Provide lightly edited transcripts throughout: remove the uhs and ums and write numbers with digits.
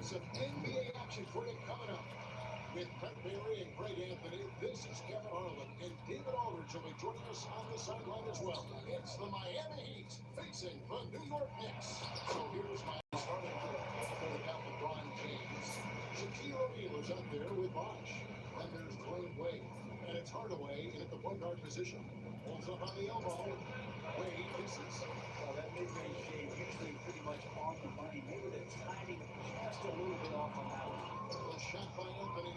Some NBA action for you coming up. With Brett Barry and Greg Anthony, this is Kevin Harlan, and David Aldridge will be joining us on the sideline as well. It's the Miami Heat facing the New York Knicks. So here's my starting for out LeBron James. Shaquille O'Neal is out there with Bosh. And there's Dwayne Wade. And it's Hardaway in at the point guard position. Pulls up on the elbow. Wade misses. Well, that mid-range game usually pretty much on the money. Maybe the timing just a little bit off on that one. A shot by Anthony.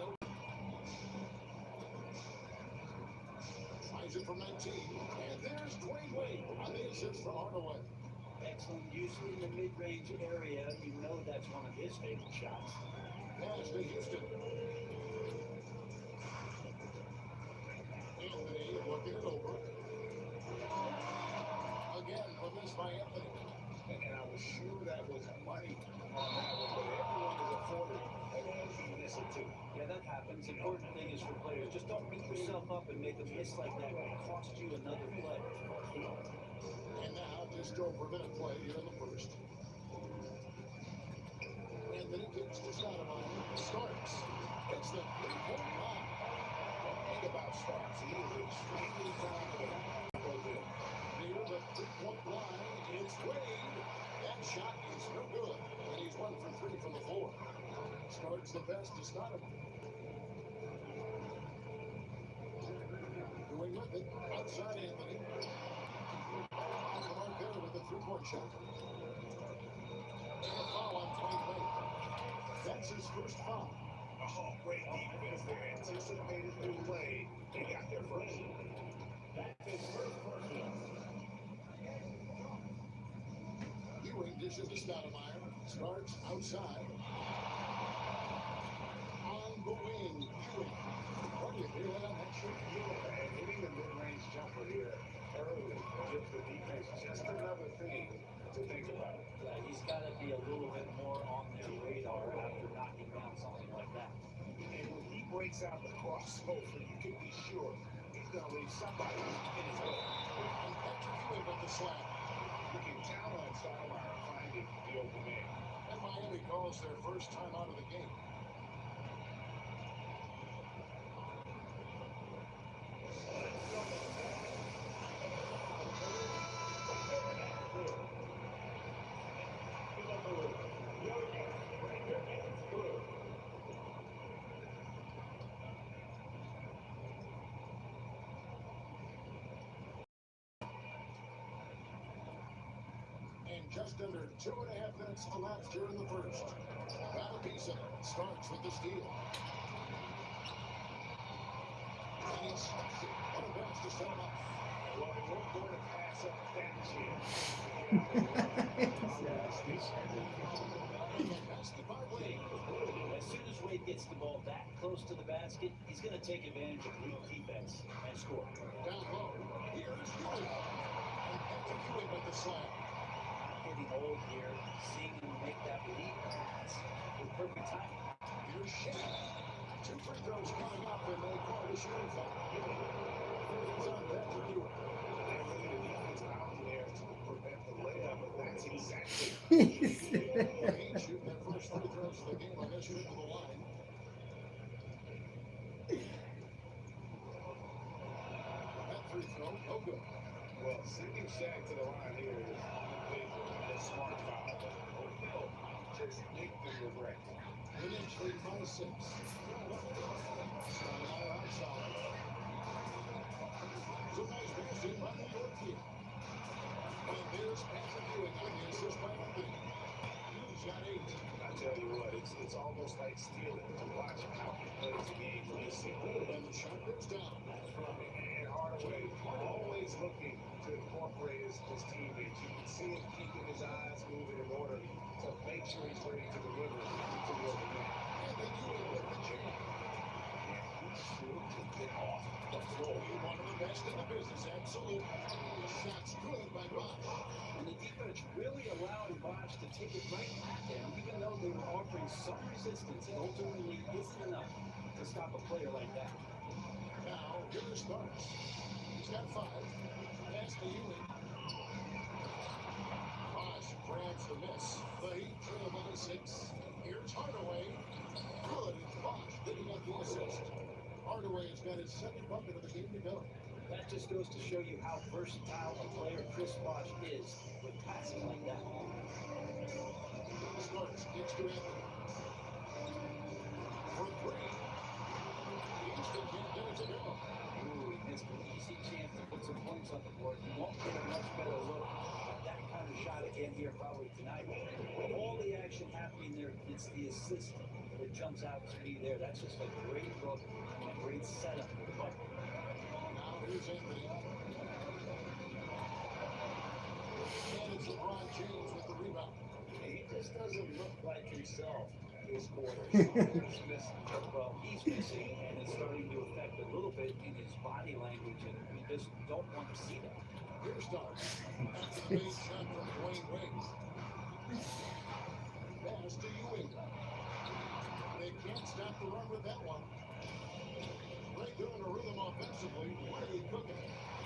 Tries it from 19. And there's Dwayne Wade on the assist from Hardaway. Excellent. Usually in the mid-range area, you know that's one of his favorite shots. Pass to Houston. Anthony looking it over. Again, a miss by Anthony. And I was sure that was money on that one, but everyone is afforded an easy miss or two. Yeah, that happens. The important thing is for players, just don't beat yourself up and make a miss like that. It will cost you another play. And now just over a minute play here in the first. Anthony kicks to Stoudemire. Starks. It's the three-point line. One thing about Starks, he is extremely confident. Near the three-point line, it's Wade. That shot is no good. And he's 1 for 3 from the floor. Starks the best to Stoudemire. Doing with it. Outside Anthony. On the mark there with the three-point shot. And a foul on Dwayne Wade. That's his first foul. Oh, great defense there. Anticipated the play. They got their first. That's his first personal. Ewing dishes to Stoudemire. Starks outside. On the wing, Ewing. What do you feel on that shot? And hitting the mid-range jumper here early gives the defense just another thing to think about. Yeah, he's got to be a little bit more on their radar after knocking down something like that. And when he breaks out the crossover, you can be sure he's going to leave somebody in his way. And Patrick Ewing with the slam. You can count on Stoudemire finding the open man. And Miami calls their first time out of the game. Just under 2.5 minutes elapsed here in the first. Valapisa starts with the steal. And he stops it. What a pass to set him up. Well, they weren't going to pass up that chance. Basket by Wade. As soon as Wade gets the ball that close to the basket, he's going to take advantage of weak defense and score. Down low. Here's Ewing. And Patrick Ewing with the slam. Getting old here, seeing him make that leap pass with perfect timing. Here's Shea. 2 free throws coming up, and they call the shooting foul. It's on Patrick Ewing. They're really the defense out there to prevent the layup, but that's exactly Heat shooting their first free throws of the game on this trip to the line. That free throw, no good. well, sending Shaq to the line here is a smart foul. O'Neal just make them regret. The Knicks lead by 6. Stoudemire outside. It's a nice pass in by New York here. And there's Patrick Ewing on the assist by Anthony. He's got 8. I tell you what, it's almost like stealing to watch how he plays the game for this season. And the shot goes down. That's right. And Hardaway always looking to incorporate his teammates. You can see him keeping his eyes moving in order to make sure he's ready to deliver to the open man. And then Ewing with the jam. And he should have been off the floor. One of the best in the business, absolutely. The shot's good by Bosh. And the defense really allowed Bosh to take it right back at him, even though they were offering some resistance. It ultimately isn't enough to stop a player like that. Now, here's Starks. He's got 5. Pass to Ewing. Bosh grabs the miss. The Heat trail by 6. Here's Hardaway. got his second bucket of the game to go. That just goes to show you how versatile a player Chris Bosh is with passing like that. Starks gets to Anthony. For three. Houston can't get it to go. Ooh, he missed an easy chance to put some points on the board. He won't get a much better look at that kind of shot again here probably tonight. With all the action happening there, it's the assist that jumps out to me there. That's just a great look and a great setup for the bucket. Now here's Anthony. And it's LeBron James with the rebound. He just doesn't look like himself this quarter. He's missing. Well, he's missing, and it's starting to affect a little bit in his body language, and we just don't want to see that. Here's Starks. After the base shot from Dwayne Wade. Pass to Ewing. They can't stop the run with that one. Right there in a rhythm offensively. What are you cooking?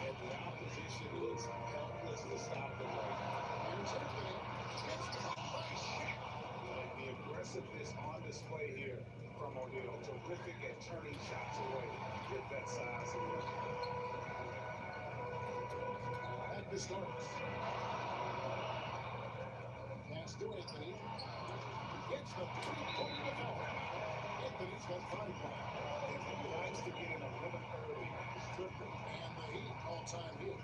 And the opposition looks helpless to stop the run. Here's Anthony. Gets the nice shot. Like the aggressiveness on display here from O'Neal. Terrific at turning shots away with that size and look. At the Starks. Pass to Anthony. Gets the three-point to go. Anthony's got 5 points. And he likes to get in a rhythm early. Stricker and the Heat all-time hit.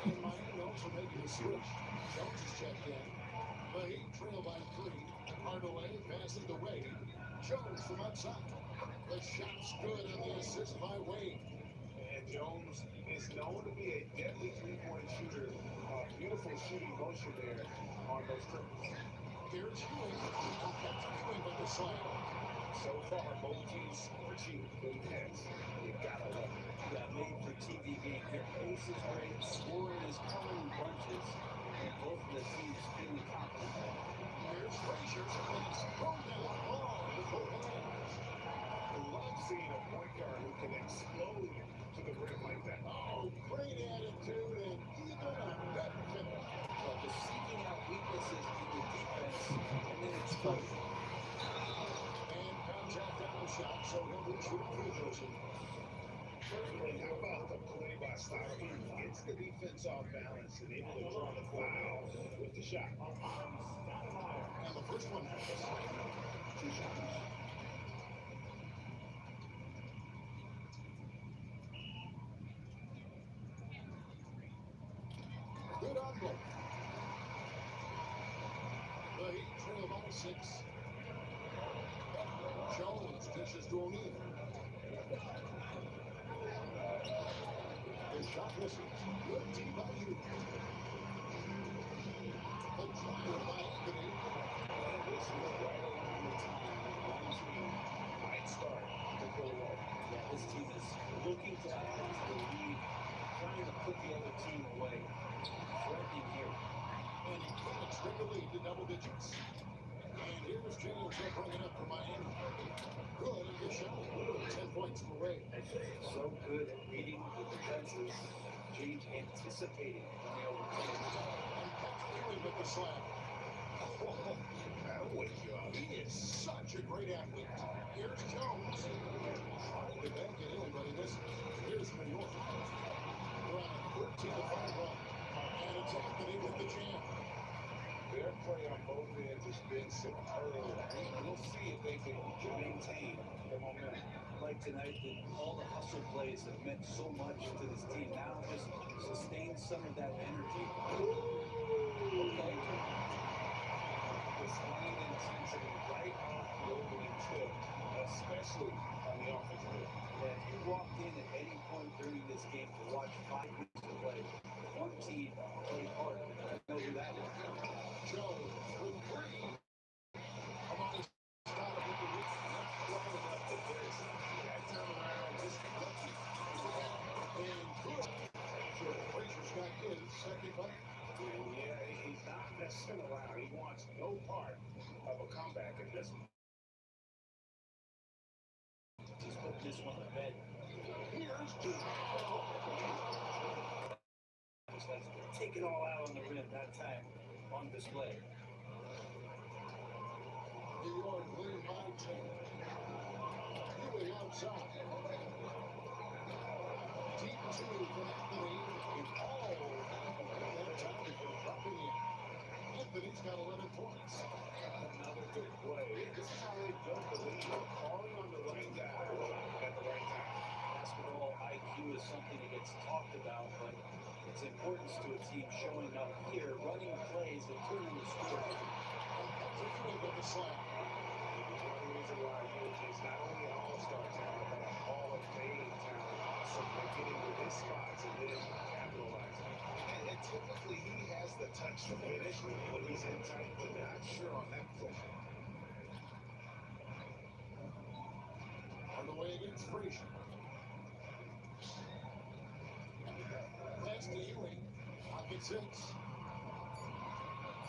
And Miami also making a switch. Jones is checked in. The Heat trail by 3. Hardaway passing to Wade. Jones from outside. The shot's good and the assist by Wade. And Jones is known to be a deadly three-point shooter. Beautiful shooting motion there on those triples. Here's Ewing. That's Ewing with the slam. So far, both teams achieved good hits. You gotta love it. Yeah, made for TV game here. Pace is great, scoring is coming in bunches, and both of the teams feeling confident. Here's Frazier. And it's thrown down hard with both hands. I love seeing a point guard who can explode to the rim like that. Oh, great attitude and even a better finish. But just seeking out weaknesses in the defense, and then exploding. And contact on the shot, so he'll be shooting free throws here. And how about the play by Stockton? Gets the defense off balance and able to draw the foul with the shot. And the first one happens. 2 shots. Good on both. The Heat trail by 6. Jones dishes to O'Neal. The shot misses. Good D by you. The trial by Anthony. And this is right around the time one team might start to pull away. Yeah, this team is looking to add to the lead, trying to put the other team away. Threatening here. And he can't extend the lead to double digits. And here's James to bring it up for Miami. Good at the shot. 10 points for Wade. So good at reading the defenses. James anticipating when they overcome. And that's Ewing with the slam. Oh, That'll wake you up. he is such a great athlete. Here's Jones. Trying to bank it in, but he misses. Here's New York. They're on a 13-5 run. And it's Anthony with the jam. Their play on both ends has been superb. We'll see if they can maintain the momentum. Like tonight, all the hustle plays have meant so much to this team. Now just sustain some of that energy. Okay. Displaying intensity right off the opening tip, especially on the offensive end. Yeah, if you walked in at any point during this game to watch 5 minutes to play, one team played hard. I know who that is. Jones with 3. Among his style with the reach. Not well enough to finish. That turnaround just lucky. And good. Frazier's got his second bucket. Yeah, he's Yes. He's put this one to bed. Here's two. Just has to take it all out on the rim that time on display. New York leading by 10. Ewing outside. Deep two from Anthony. And all that time before dropping in. Anthony's got 11 points. Another good play. This is how they built the lead. Calling on the lane guy at the right time. Basketball IQ is something that gets talked about, but its importance to a team showing up here, running plays that turn into scores. With the slam. One reason why Yogi is not only an all-star talent, but a Hall of Fame talent. So by getting to this spot and then capitalizing. And typically he has the touch to finish when he's in tight, but not sure on that play. On the way against Frazier. Pass to Ewing. Pocket 6.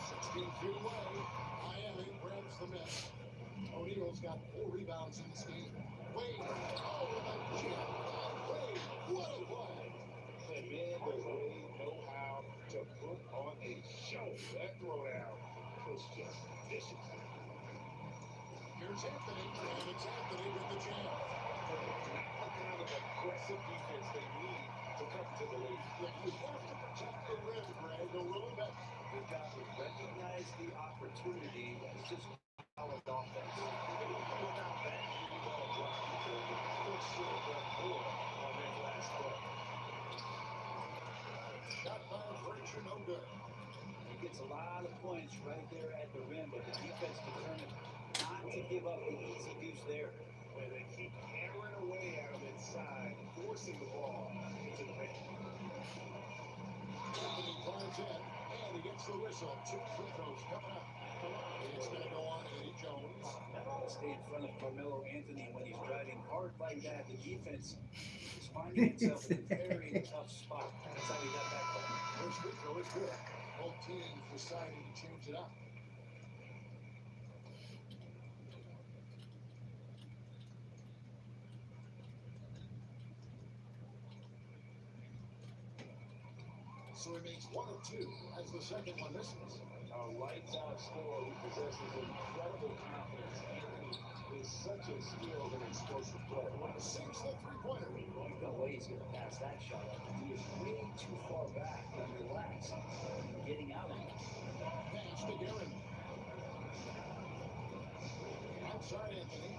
16 feet away. Miami grabs the miss. O'Neal's got 4 rebounds in this game. Wade. Oh, that jam. Wade. What a play. And man, does Wade know how to put on a show. That throwdown was just vicious. Here's Anthony. And it's Anthony with the jam. Not the kind of aggressive defense they need to come to the lead. Yeah, you have to protect the rim, Greg, or really better. They've got to recognize the opportunity as just solid offense. Without that, you got a block before you still should have done more on that last play. Shot by Frazier, no good. He gets a lot of points right there at the rim, but the defense determined not to give up the easy deuce there. And they keep hammering away at him inside, forcing the ball into the paint. Anthony climbs in, and he gets the whistle. 2 free throws coming up. It's going to go on Eddie Jones. That ought to stay in front of Carmelo Anthony when he's driving hard like that. The defense is finding itself in a very tough spot. That's how he got that ball. First free throw is good. Both teams deciding to change it up. So he makes 1 of 2 as the second one misses. A lights-out scorer who possesses incredible confidence. Anthony is such a skilled and explosive player. Sinks the three-pointer. There's no way he's going to pass that shot up. He is way too far back and relaxed getting out of it. Pass to Guerin. Outside Anthony.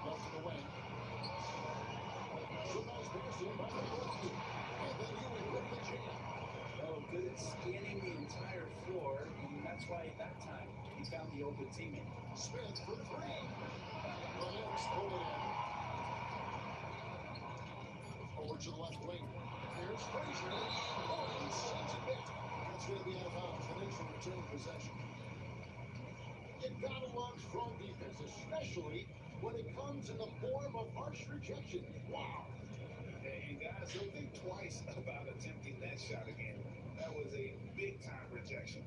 Left to the wing. So nice pass in by the goalkeeper. And then Ewing with the jam. Oh, good at scanning the entire floor, and that's why at that time he found the open teammate. Smith for 3. The Knicks pull it in. Over to the left wing. Here's Frazier. Oh, he sends it back. That's going to be out of bounds. The Knicks will return possession. You gotta love strong defense, especially when it comes in the form of harsh rejection. Wow. And guys, don't think twice about attempting that shot again. That was a big-time rejection.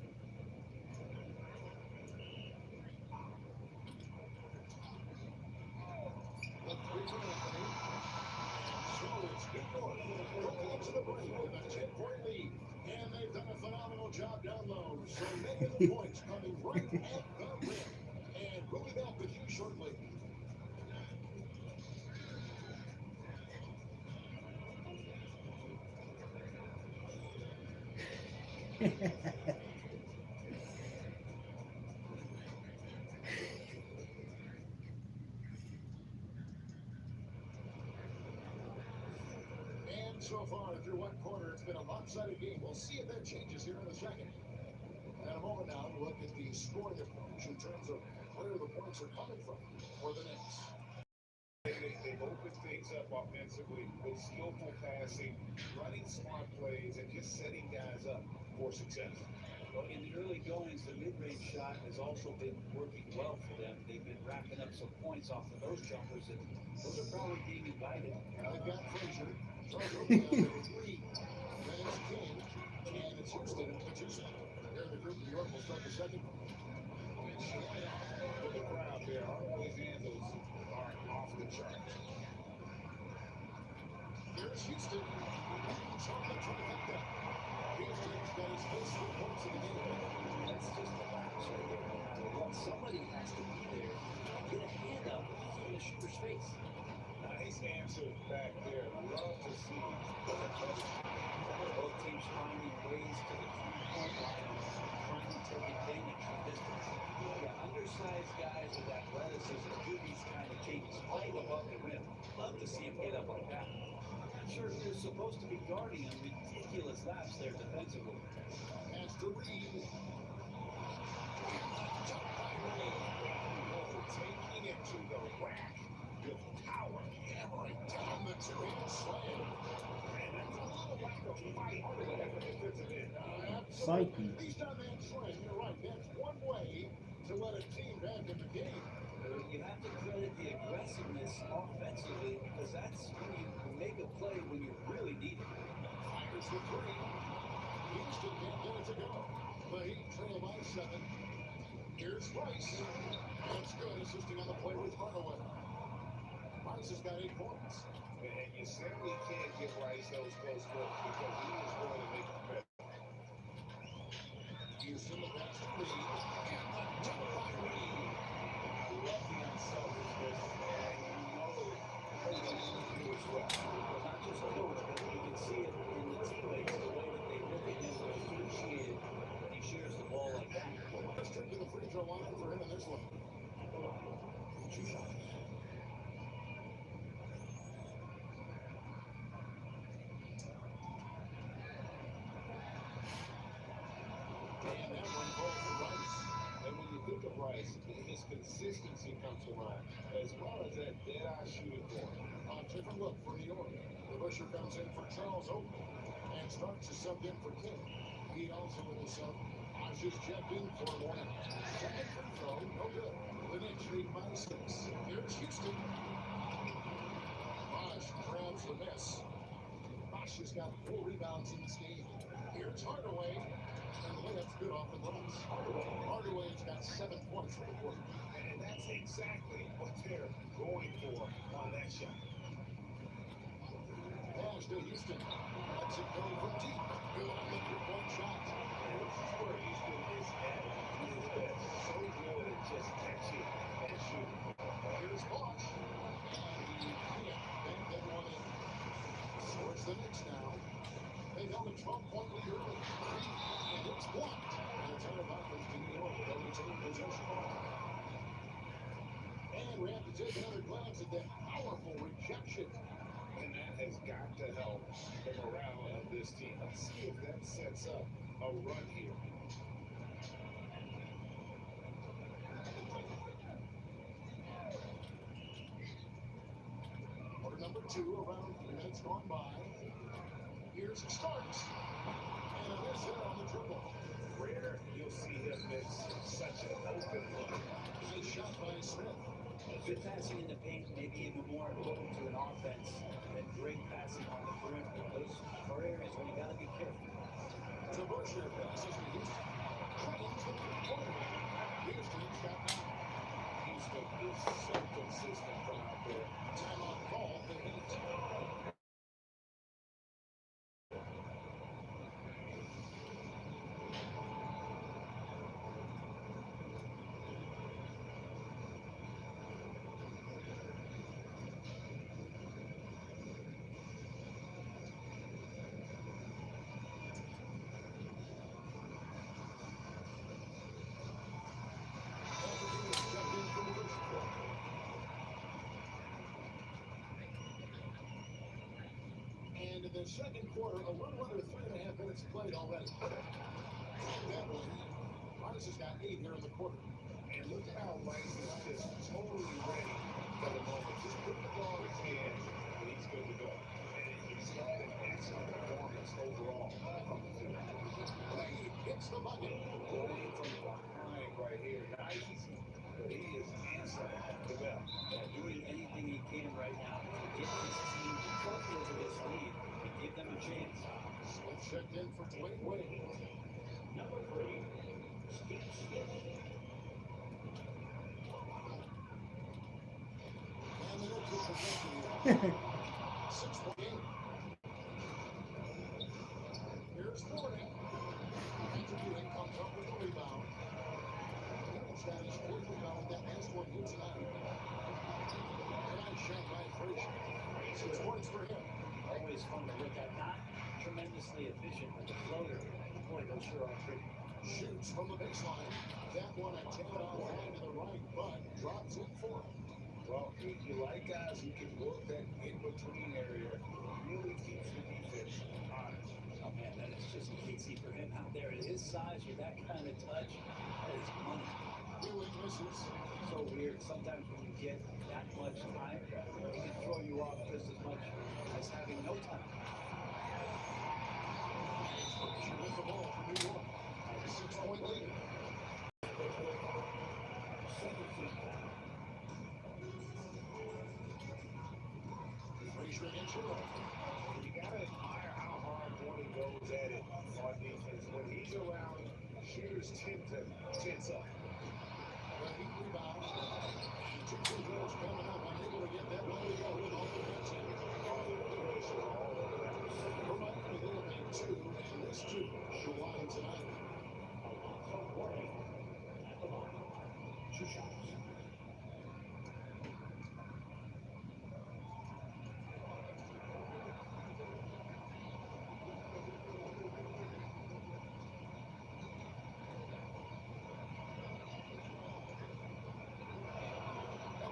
The 3 from Anthony. So it's New York going into the break with a 10-point lead. And they've done a phenomenal job down low. So many of the points coming right at the rim. And we'll be back with you shortly. And so far, through one quarter, it's been a lopsided game. We'll see if that changes here in a second. In a moment now, we'll look at the scoring approach in terms of where the points are coming from for the Knicks. They've opened things up offensively with skillful passing, running smart plays, and just setting guys up for success. Well, in the early goings, the mid-range shot has also been working well for them. They've been racking up some points off of those jumpers, and those are probably being invited. They've got Frazier. Charles Oakley on number 3. Then it's King. And it's Houston at the 2 spot. There in the group, New York will start the second. And Here's Houston. He's on the trifecta. Houston's got his first 3 points of the game. That's just a lapse right there. No matter what, somebody has to be there and get a hand up in the shooter's face. Nice answer back there. Love to see Both teams finding ways to the three-point line, trying to take advantage of distance. Yeah, undersized guys with athleticism do these kind of cages right above the rim. Love to see him get up like that. I'm not sure if they're supposed to be guarding a ridiculous lapse there defensively. As to Reed. Jump by Reed. taking it to the rack with power, hammering Down the two-hand slam. and that's a little lack of fight on the defensive end. Psyche. These down-man slam, you're right. That's one way to let a team back in the game. You have to credit the aggressiveness offensively because that's when you make a play when you really need it. Fires the three. Houston can't get it to go. The Heat trail by 7. Here's Rice. That's good, assisting on the play with Hardaway. Rice has got 8 points. And you certainly can't give Rice those close looks because he is going to make it better. Houston, the pass to Reed. And the jump by Reed. I love the unselfishness, and you know coaches do as well. Well, not just coach, but you can see it in the teammates, the way that they look at him to appreciate it when he shares the ball like that. Let's turn to the free throw line for him in this one. 2 shots. And that one falls for Rice. And when you think of Rice, his consistency comes to mind, as well as that dead-eye shooting form. A different look for New York. The Busher comes in for Charles Oakley and starts to sub in for King. He also in the sub. Bosh is checked in for one. Second free throw, no good. The Knicks lead by 6. Here's Houston. Bosh grabs the miss. Bosh has got 4 rebounds in this game. Here's Hardaway. And the layup's good off the glass. Hardaway's got 7 points for the quarter. And that's exactly what they're going for on that shot. Pass to Houston. Lets it go from deep. Good on the 3-point shot. And this is where Houston is at his best. So good at just catching and shooting. Here's Bosh. And he can't bang that one in. So it's the Knicks now. They held a 12-point lead early. And it's blocked. And it's out of bounds to New York. They'll retain possession. And we have to take another glance at that powerful rejection. And that has got to help the morale of this team. Let's see if that sets up a run here. Quarter number 2, around 3 minutes gone by. Here's Starks. And a miss there on the dribble. Rare, you'll see him miss such an open look. Nice shot by Smith. Good passing in the paint may be even more important to an offense than great passing on the perimeter. Those are areas where you got to be careful. To Busher, passes to Houston. Cutting to the corner. Houston's got 9. Houston is so consistent from out there. Timeout call, the Heat. And in the second quarter, a little under 3.5 minutes played already. That one, Rice has got 8 here in the quarter. And look at how Rice is just totally ready for the moment. Just put the ball in his hands, and he's good to go. And he's had an excellent performance overall from the field. He hits the bucket. Going from behind right here. Nice, but he is answering the bell. Doing anything he can right now to get his team up into this lead and give them a chance. Smith checked in for Dwayne Wade. Number 3, Steve Smith. And the Knicks will possession here. 6-point game. help you tonight. Nice shot by Frazier. 6 points for him. Always fun to look at. Not tremendously efficient with the floater. Boy, those sure are pretty. Shoots from the baseline. That one a tip offhand to the right, but drops it for him. Well, you like guys who can work that in-between area, really keeps the defense honest. Oh man, that is just easy for him out there at his size with that kind of touch. That is money. Ewing misses. So weird. Sometimes when you get that much time, it can throw you off just as much as having no time. Frazier with the ball for New York. 6-point lead. Frazier against Euro. You gotta admire how hard Gordon goes at it on defense. When he's around, shooters tend to tense up. The Heat rebounds. 2 free throws coming up. Unable to get that one to go with all the bets in. For Miami, they'll make 2, and this 2 should line tonight. Two shots.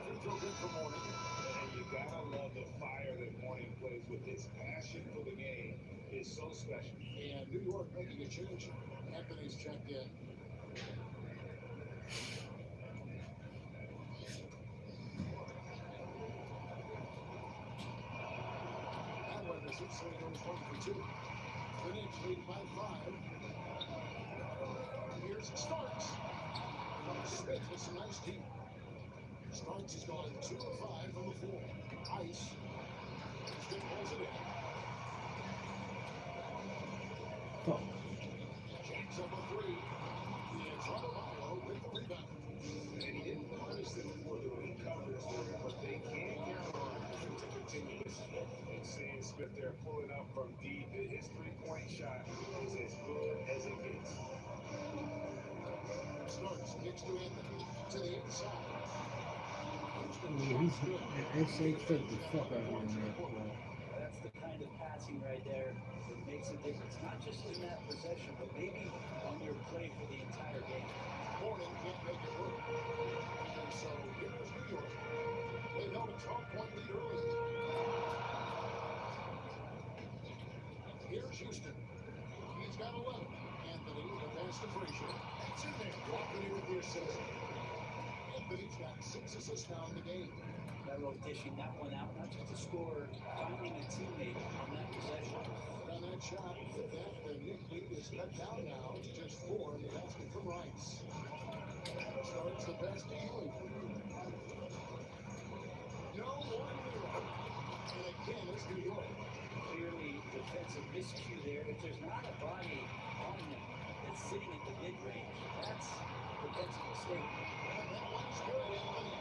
Free throw good for Morning. And you gotta love the fire that Morning plays with. His passion for the game is so special. And New York making a change. Anthony's checked in. That one is it, so he goes 1 for 2. Phoenix lead by 5. Here's Starks. Smith with some nice deep. Starks has gone 2 of 5 from the floor. Ice. Smith pulls it in. Jacks up a 3. It's Adebayo with the rebound. And he didn't punish them for the weak coverage there, but they can count on him to continue this. And seeing Smith there pulling up from deep, his three-point shot is as good as it gets. Starks kicks to Anthony to the inside. It's 850 fuck out here in there. That's the kind of passing right there that makes a difference. Not just in that possession, but maybe on your play for the entire game. Morning can't make it work. And so here's New York. They held a 12-point lead early. Here's Houston. He's got 11. Anthony, the pass to Frazier. It's in there. Anthony with the assist. Anthony's got 6 assists now in the game. Mello dishing that one out, not just a scorer, finding a teammate on that possession. On that shot, with that, the Nick lead is cut down now to just 4 in the basket from Rice. Starts the pass to Ewing. No more New York. And again, it's New York. Clearly defensive miscue there. If there's not a body on him that's sitting at the mid-range, that's a defensive mistake. And that one's good, Anthony.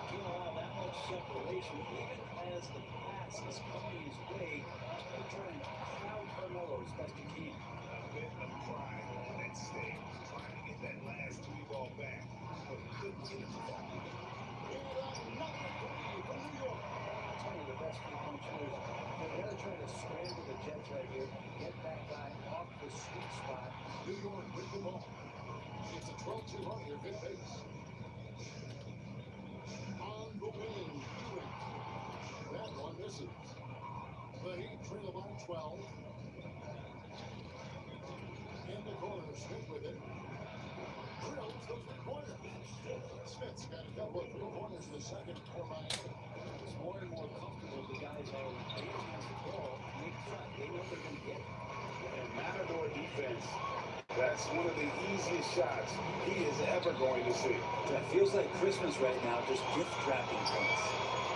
Can't allow that much separation, even as the pass is coming his way. They're trying to crowd Carmelo as best you can. A bit of pride on that stage, trying to get that last three-ball back, but he couldn't get it to fall. Another 3 from New York. That's one of the best three-point shooters. They're trying to scramble the Jets right here, get that guy off the sweet spot. New York with the ball. It's a 12-2 run here, mid base. On the wing, Ewing. That one misses. The Heat trail by 12. In the corner, Smith with it. Drills the three-pointer. Smith's got a couple of three-pointers in the second for Miami. It's more and more comfortable. The guys are able to the ball, make shot. They know they're going to get it. And Matador defense, that's one of the easiest shots he is ever going to see. That feels like Christmas right now, just gift wrapping points.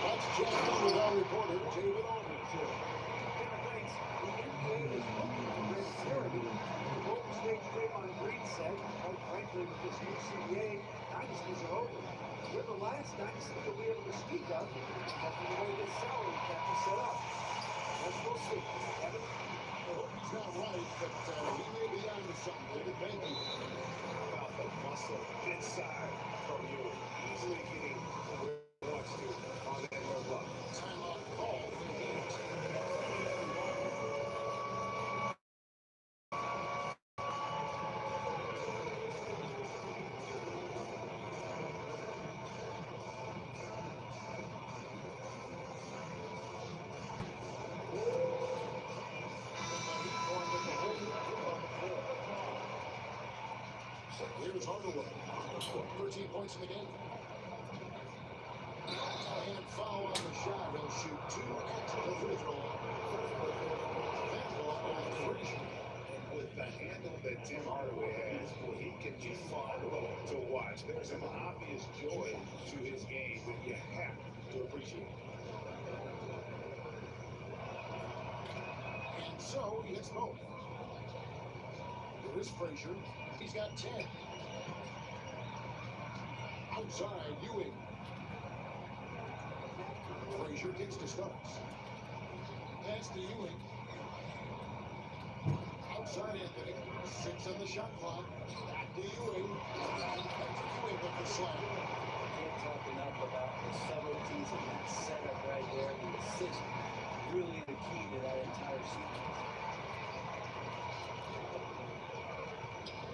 That's Jeff with our reporter, David Aldridge. Thanks. The NBA is looking for great charity. The Golden State Draymond Green said, quite frankly, with this new CBA, dynasties are over. We're the last dynasty to be able to speak of because of the way this salary cap is set up. Let's go see. Kevin? I hope he's He's not right, but he may be on to something, David. Thank you. About the muscle inside from you, easily getting where he wants to on that low block. Timeout call for the Heat. Here's Hardaway. 13 points in the game. And foul on the shot. He'll shoot 2 at the free throw line. That ball on Frazier. And with the handle that Tim Hardaway has, well, he can be fun to watch. There's an obvious joy to his game that you have to appreciate. And so he hits both. Here is Frazier. He's got 10. Outside, Ewing. Frazier gets to Starks. Pass to Ewing. Outside Anthony. 6 on the shot clock. Back to Ewing. Ewing with the slam. Can't talk enough about the subtleties of that setup right there. The assist, really the key to that entire sequence.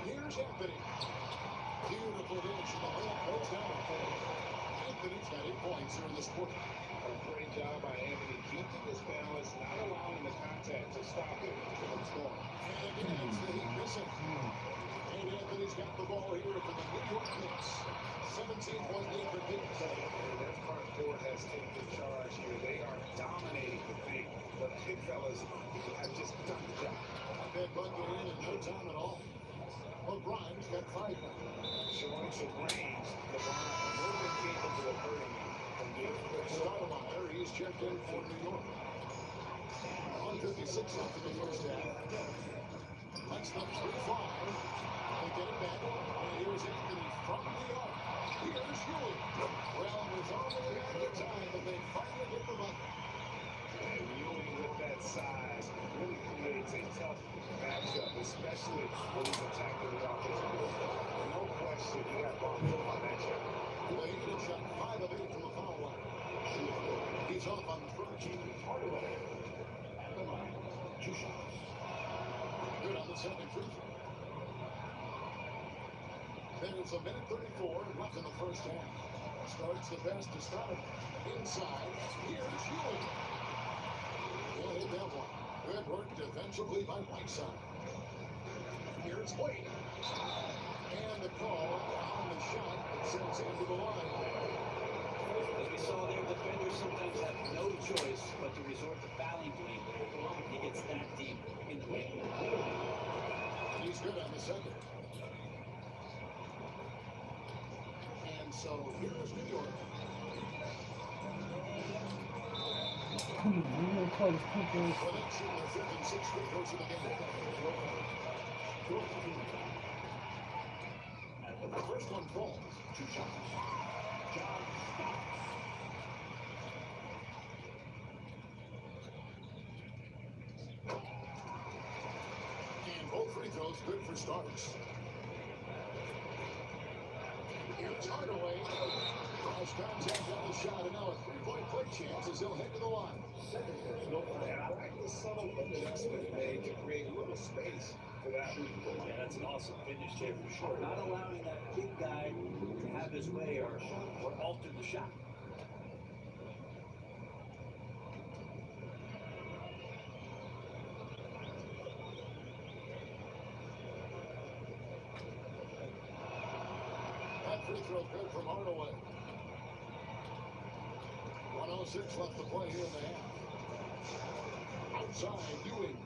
Here's Anthony. Beautiful dish, and the layup goes down. Anthony's got 8 points here in this quarter. A great job by Anthony keeping his balance, not allowing the contact to stop him from scoring. And again, it's the Heat missing. And Anthony's got the ball here for the New York Knicks. 17-point lead for Knicks. And their front court has taken charge here. They are dominating the paint. The big fellas have just done the job. That bucket in no time at all. O'Brien's got 5 points. Showing some range. LeBron more than capable of hurting you from deep. Stoudemire, he's checked in for New York. 156 left in the first half. That's the 3-5. They get it back. And here's Anthony from the arc. Here's Ewing. Well, it was already at the time, but they finally get the bucket. And Ewing with that size really creates a tough matchup, especially when he's attacking the offensive board. No question he got bumped on that shot. The Heat have shot 5 of 8 from the foul line. He's off on the first. Hardaway at the line. 2 shots. Good on the second free throw. There's a minute 34 left in the first half. Starts the pass to start. Inside. Here's Ewing. He'll hit that one. Good work defensively by Whiteside. Here's Wade. And the call on the shot that sends him to the line. As we saw there, defenders sometimes have no choice but to resort to fouling to him. He gets that deep in the paint. He's good on the second. And so here's New York. Come on, you know, call this people. Well, they shoot their 5th and 6th free throws of the game. The first one falls. 2 shots. John Starks. And both free throws good for Starks. Here's Hardaway. Cross contact on the shot, and now a 3-point play chance as he'll head to the line. And I like the subtle adjustment made to create a little space for that. Yeah, that's an awesome finish there for sure. Not allowing that big guy to have his way or alter the shot. That free throw good from Hardaway. 1:06 left to play here in the half. Outside, Ewing.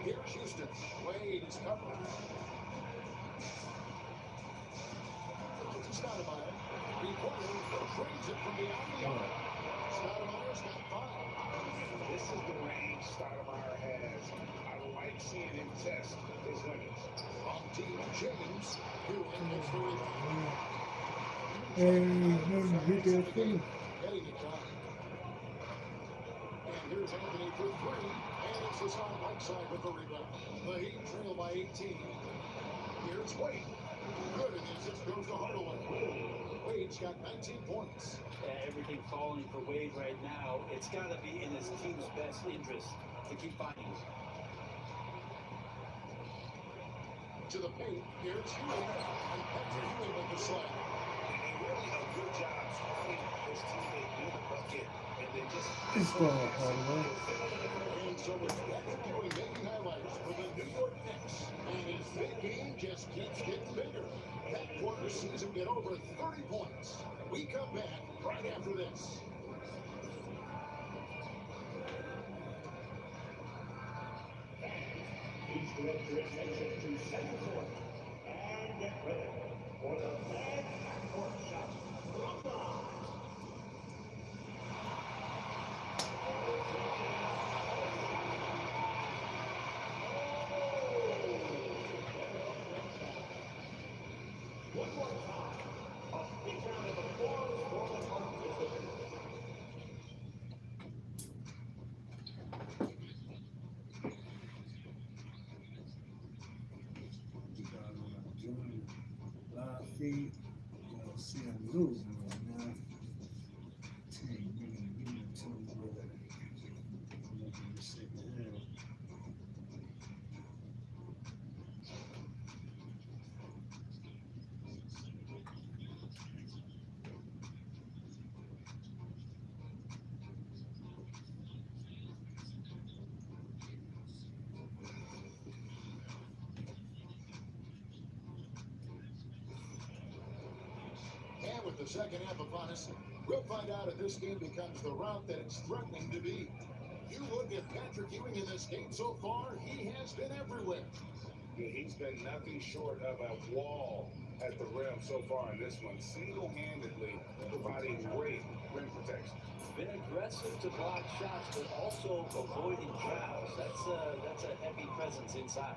Here's Houston. Wade is covered. To Stoudemire. Reporter trades it from beyond the arc. Stoudemire's got 5. This is the range Stoudemire has. I like seeing him test his limits. On team James. Ewing gets the rebound. Hey, man, you get that thing. Getting it done. And Here's Anthony for three, and it's Hassan Whiteside with the rebound. The Heat trail by 18. Here's Wade. Good, and the assist goes to Hardaway. Wade's got 19 points. Everything falling for Wade right now. It's got to be in his team's best interest to keep fighting. To the paint, here's Ewing, and Patrick Ewing with the slide. And really a good job spotting his teammate near the bucket and then just It's going Hardaway. And so it's Patrick Ewing making highlights for the New York Knicks. And his big game just keeps getting bigger. That quarter sees him get over 30 points. We come back right after this. Please direct your attention to center court and get ready for the flag court shot. One more time. A big round of applause for the participants. Doing live feed, you'll see I'm losing right now. Team, give me a team where I'm making this second half. And with the second half upon us, we'll find out if this game becomes the route that it's threatening to be. You look at Patrick Ewing in this game so far, he has been everywhere. Yeah, he's been nothing short of a wall at the rim so far in this one, single-handedly providing great rim protection. Been aggressive to block shots, but also avoiding fouls. That's a heavy presence inside.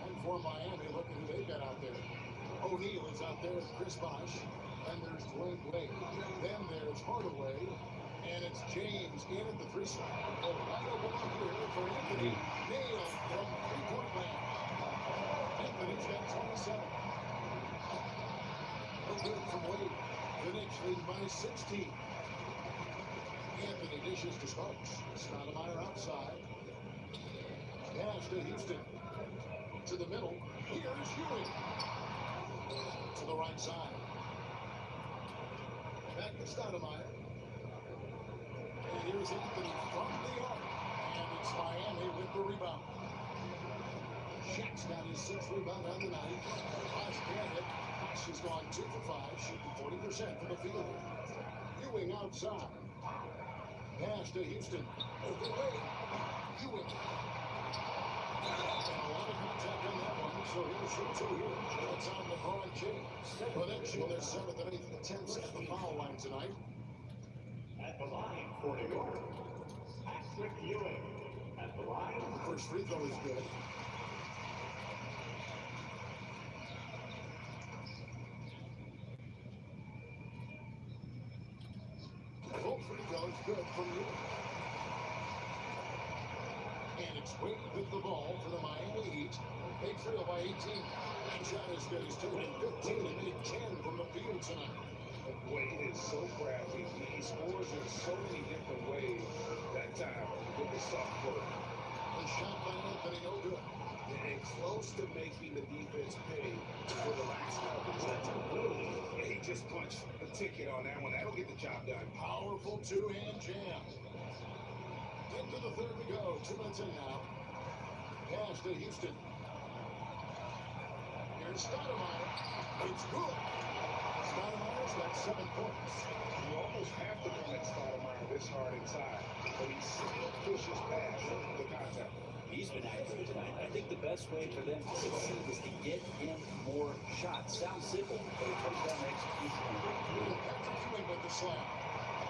And for Miami, look at who they've got out there. O'Neal is out there with Chris Bosh. And there's Dwayne Wade. Then there's Hardaway. And it's James in at the free throw. A wide open here for Anthony. Nailed from three-point land. Anthony's got 27. No good from Wade. The Knicks lead by 16. Anthony dishes to Sparks. Stoudemire outside. Pass to Houston. To the middle. Here's Ewing. To the right side. Back to Stoudemire. And here's Anthony from the arc. And it's Miami with the rebound. Shaq's got his sixth rebound on the night. Bosh can't hit. Bosh has gone 2 for 5, shooting 40% from the field. Ewing outside. Pass to Houston. Over the way. Ewing. And a lot of contact on that one, so he'll shoot 2 here. That's on LeBron James. Well, they're shooting their 7th and 8th attempts at the foul line tonight. At the line for New York, Patrick Ewing. At the line. The first free throw is good. Full free throw is good from Ewing. And it's Wade with the ball for the Miami Heat. They trail by 18. That shot is good. He's taken 15 and made 10 from the field tonight. Wade is so crafty. He scores in so many different ways. That time with the soft work. The shot by Anthony, no good. And close to making the defense pay for the last couple. And he just punched a ticket on that one. That'll get the job done. Powerful two-hand jam. Into the third we go. 2 minutes in now. Pass to Houston. Here's Stoudemire. It's good. Stoudemire's got 7 points. You almost have to come at Stoudemire this hard inside, but he still pushes past the contact. He's been accurate tonight. I think the best way for them to succeed is to get him more shots. Sounds simple, but it comes down to execution. Patrick Ewing with the slam.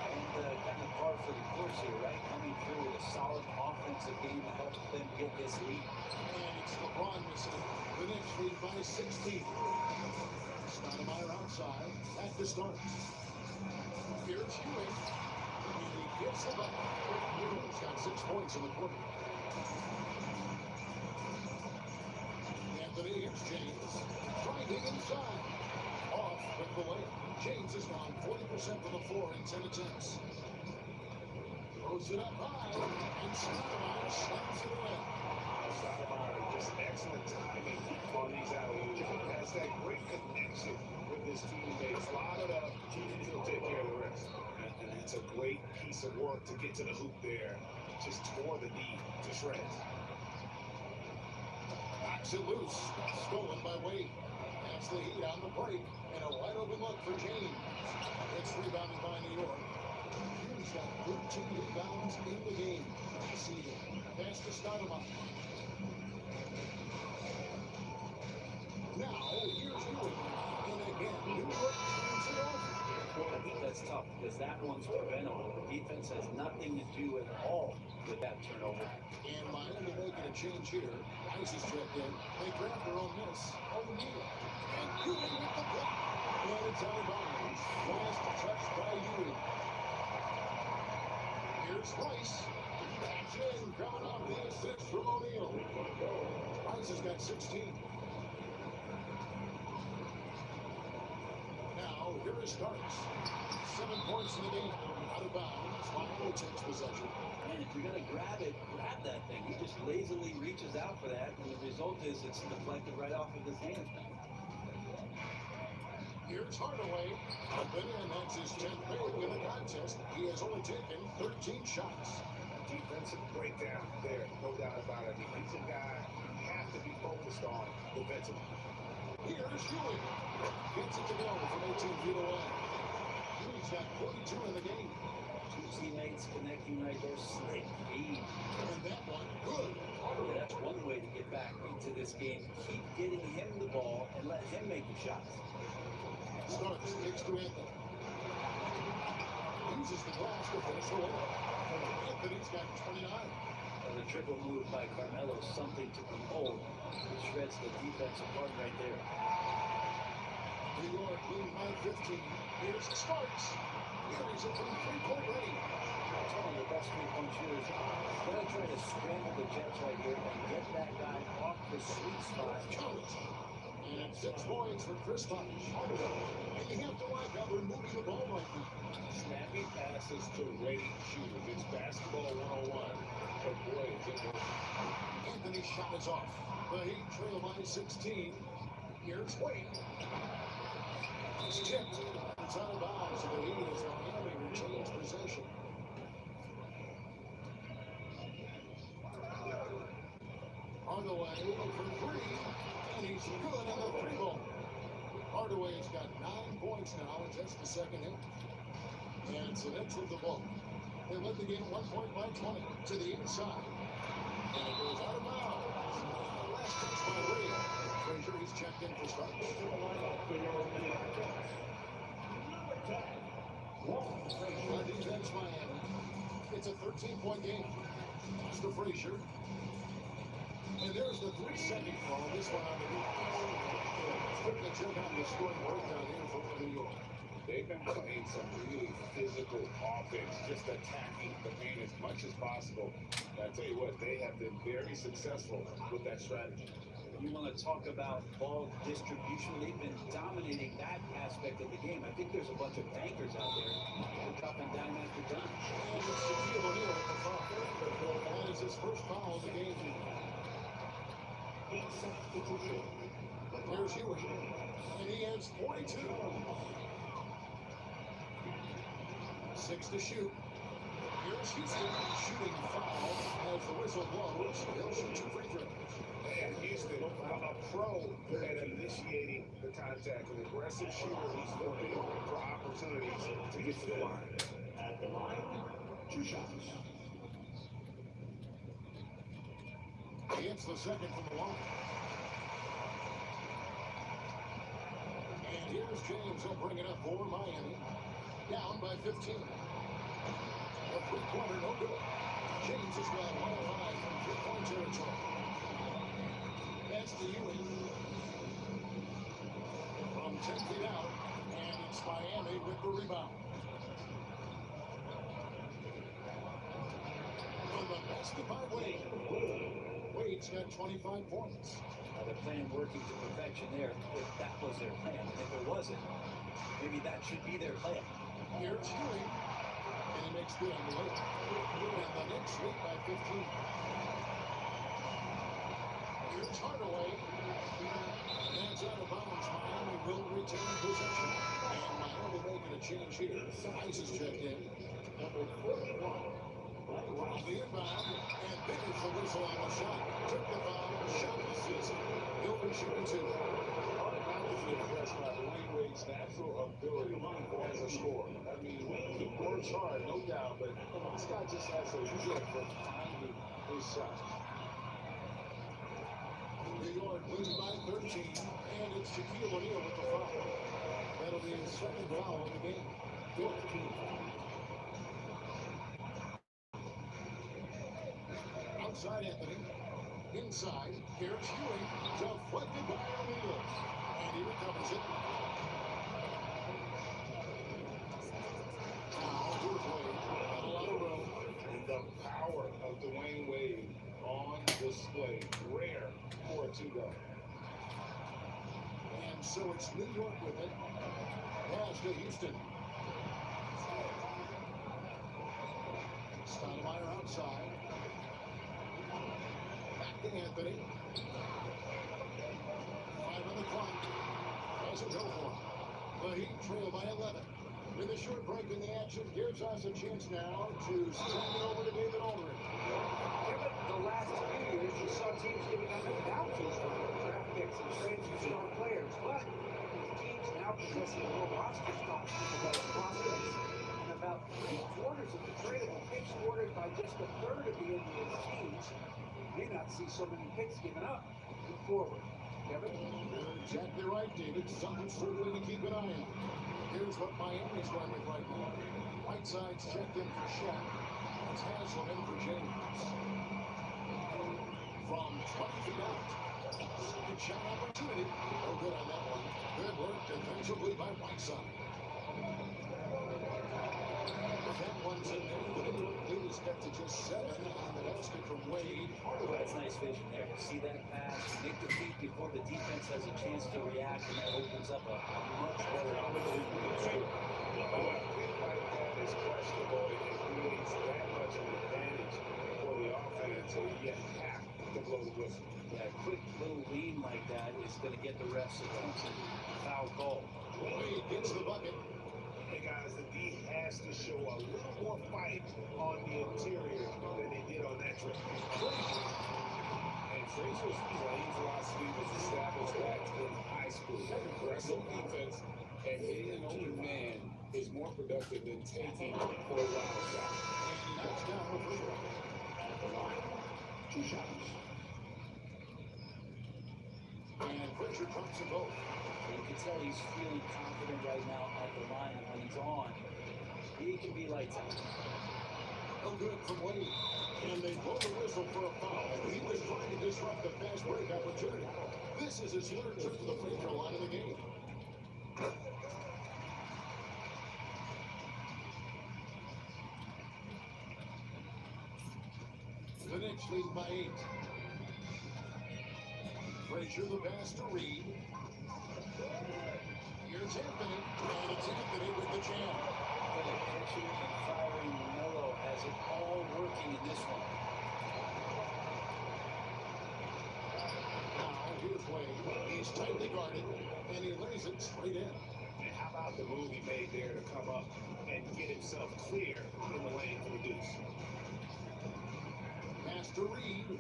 And kind of par for the course here, right? Coming through with a solid offensive game to help them get this lead. And it's LeBron missing. The Knicks lead by 16. Stoudemire outside at the start. Here's Ewing. And he gets the bucket. He's got 6 points in the quarter. Anthony, here's James. Driving inside. Off with the layup. James has gone 40% from the floor in 10 attempts. Throws it up high, and Stoudemire slams it in. Stoudemire, just excellent timing on these alley-oops. Has that great connection with his teammates. Lob it up, he'll take care of the rest. And it's a great piece of work to get to the hoop there. Just tore the knee to shreds. Knocks it loose. Stolen by Wade. That's the Heat on the break. And a wide open look for James. It's rebounded by New York. He's got 13 rebounds in the game. See him. Pass to Stoudemire. Now, here's Ewing. And again, New York turns it over. I think that's tough because that one's preventable. The defense has nothing to do at all with that turnover. And Miami making a change here. Ice is checked in. They grab their own miss. O'Neal. And Ewing with the block. And it's out of bounds. Last touch by Ewing. Here's Rice. That's in. Coming off the assist from O'Neal. Rice has got 16. Now, here is Starks. 7 points in the game. Out of bounds. Miami takes possession. And if you're going to grab it, grab that thing. He just lazily reaches out for that, and the result is it's deflected right off of his hands. Here's Hardaway. Open, and that's his 10th made in the contest. He has only taken 13 shots. Defensive breakdown there, no doubt about it. He's a guy you have to be focused on defensively. Here's Ewing. Gets it to go from 18 feet away. Ewing's got 42 in the game. Two teammates connecting right there, slick feed. And that one, good. Yeah, that's one way to get back into this game. Keep getting him the ball and let him make the shots. Starks kicks to Anthony. Uses the glass to finish the layup. Anthony's got 29. And the triple move by Carmelo, something to behold. It shreds the defense apart right there. New York leading by 15. Here's Starks. Here he's a three-point range. That's one of the best three-point shooters. Gonna try to scramble the Jets right here and get that guy off the sweet spot. Count it. And 6 points for Chris Bosh. And you have to like how they're moving the ball like that. Snappy passes to ready shooters. It's basketball 101. But boy, is it working. Anthony's shot is off. The Heat trail by 16. Here's Wade. It's tipped. It's out of bounds. And the Heat is Miami retains possession. Hardaway for 3. And he's good on the 3-ball. Hardaway's got 9 points now in just the second hit. And so that's with the ball. They led the game 1 point by 20 to the inside. And it goes out of bounds. Last touch by Ray. Frazier, he's checked in for Starks. On defense, Miami. It's a 13-point game. Pass to Frazier. And there's the 3-second call. This one on the defense. Quickly check out the scoring breakdown here for New York. They've been playing some really physical offense, just attacking the paint as much as possible. And I tell you what, they have been very successful with that strategy. You want to talk about ball distribution? They've been dominating that aspect of the game. I think there's a bunch of bankers out there. They're dropping dime after dime. And it's Shaquille O'Neal with the foul. That is his first foul of the game. There's Ewing. And he has 42. 6 to shoot. Here's Houston shooting foul as the whistle blows. He'll shoot 2 free throws. And Houston, a pro at initiating the contact, an aggressive shooter. He's looking for opportunities to get to the line. At the line, 2 shots. He hits the second from the line. And here's James. He'll bring it up for Miami. Down by 15. A three-pointer, no good. James has got 1 of 5 from 3-point territory. That's to Ewing. From 10 feet out. And it's Miami with the rebound. Contested by Wade. Wade's got 25 points. They're playing working to perfection there, if that was their plan. And if it wasn't, maybe that should be their plan. Here's Huey. And he makes good on the late. And the Knicks lead by 15. Here's Hardaway. That's out of bounds. Miami will retain possession. And Miami making a change here. Ice is checked in. Number 41. The inbound. And finish the whistle on the shot. Took the foul. Shot misses. He'll be shooting two. I'm impressed by Dwayne Wade's natural ability as a scorer. I mean, he works hard, no doubt, but this guy just has a gift for finding his shot. New York leads by 13, and it's Shaquille O'Neal with the foul. That'll be his second foul of the game. 15. Outside Anthony. Inside, here's Huey. Deflected by O'Neal. And he recovers it. Now, here's Wade. Got a lot of room. And the power of Dwayne Wade on display. Rare for a two-guard. And so it's New York with it. Pass to Houston. Stoudemire outside. Back to Anthony. 5 on the clock. Doesn't go for him. The Heat trail by 11. With a short break in the action, gives us a chance now to send it over to David Aldridge. Given the last few years, you saw teams giving up bounties for draft picks and trades for strong players, but with teams now possessing more roster stock than those prospects, and about 3/4 of the tradable picks awarded by just a third of the NBA's teams, we may not see so many picks given up moving forward. Kevin? You're exactly right, David. Something struggling to keep an eye on. Here's what Miami's running right now. Whiteside's checked in for Shaq. It's Haslam in for James. From 20 feet out. Second shot opportunity. No good on that one. Good work defensively by Whiteside. That one's in there. The New York lead is cut to just 7 on the basket from Wade. That's nice vision there. See that pass, make the feet before the defense has a chance to react, and that opens up a much better opportunity. A pick like that is questionable. It creates that much of an advantage for the offense, so you have to blow the whistle. Yeah, a quick little lean like that is going to get the refs attention. Foul call. Wade gets the bucket. Hey guys, the D has to show a little more fight on the interior than they did on that trip. And Frazier's playing philosophy was established back in high school. Aggressive defense and hitting an open man is more productive than taking a wild shot. And he knocks down the free throw. 2 shots. And Frazier drops them both. You can tell he's feeling confident right now at the line, and when he's on, he can be lights out. No good from Wade. And they blow the whistle for a foul. He was trying to disrupt the fast break opportunity. This is his third trip to the free throw line of the game. The Knicks lead by 8. Frazier the pass to Reed. Here's Anthony. And it's Anthony with the jam. But pitching and firing, Melo has it all working in this one. Now here's Wade. He's tightly guarded, and he lays it straight in. And how about the move he made there to come up and get himself clear in the lane for the deuce? Pass to Reed.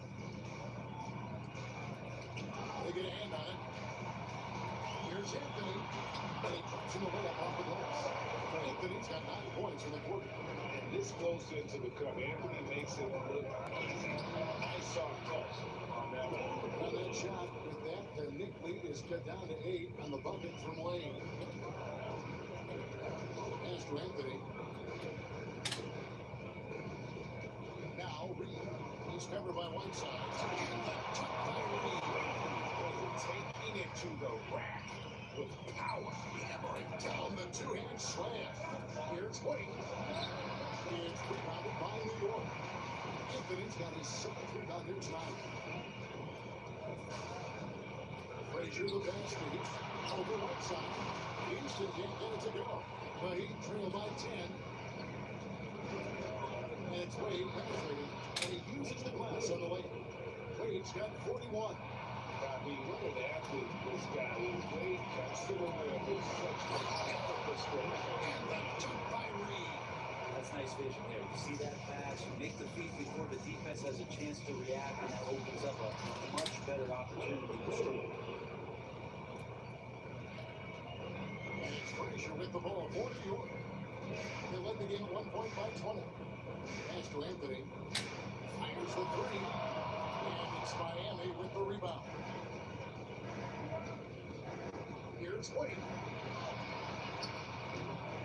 They get a hand on it. Here's Anthony. And he drops him away off the glass. Anthony's got 9 points in the quarter. And this goes into the cup. Anthony makes it look easy. Nice soft touch on that one. On that shot, with that, the Knick lead is cut down to 8 on the bucket from Wade. Pass to Anthony. Now Reed. He's covered by Whiteside. And the tuck by Reed. Taking it to the rack with power. Hammering down the two-hand slam. Here's Wade. It's rebounded by New York. Anthony He's got his 7th rebound here tonight. Frazier, the pass to Houston. Over right side. Houston can't get it to go. The Heat trail by 10. And it's Wade penetrating. And he uses the glass on the way. Wade's got 41. I mean, what an athlete this guy is. Wade considerably with such a effortless stroke. And the dunk by Reed. That's nice vision there. You see that pass, you make the feed before the defense has a chance to react, and that opens up a much better opportunity to score. And it's Frazier with the ball for New York. They led the game at 1 point by 20. Pass to Anthony. Fires the three. And it's Miami with the rebound. Here's Wade.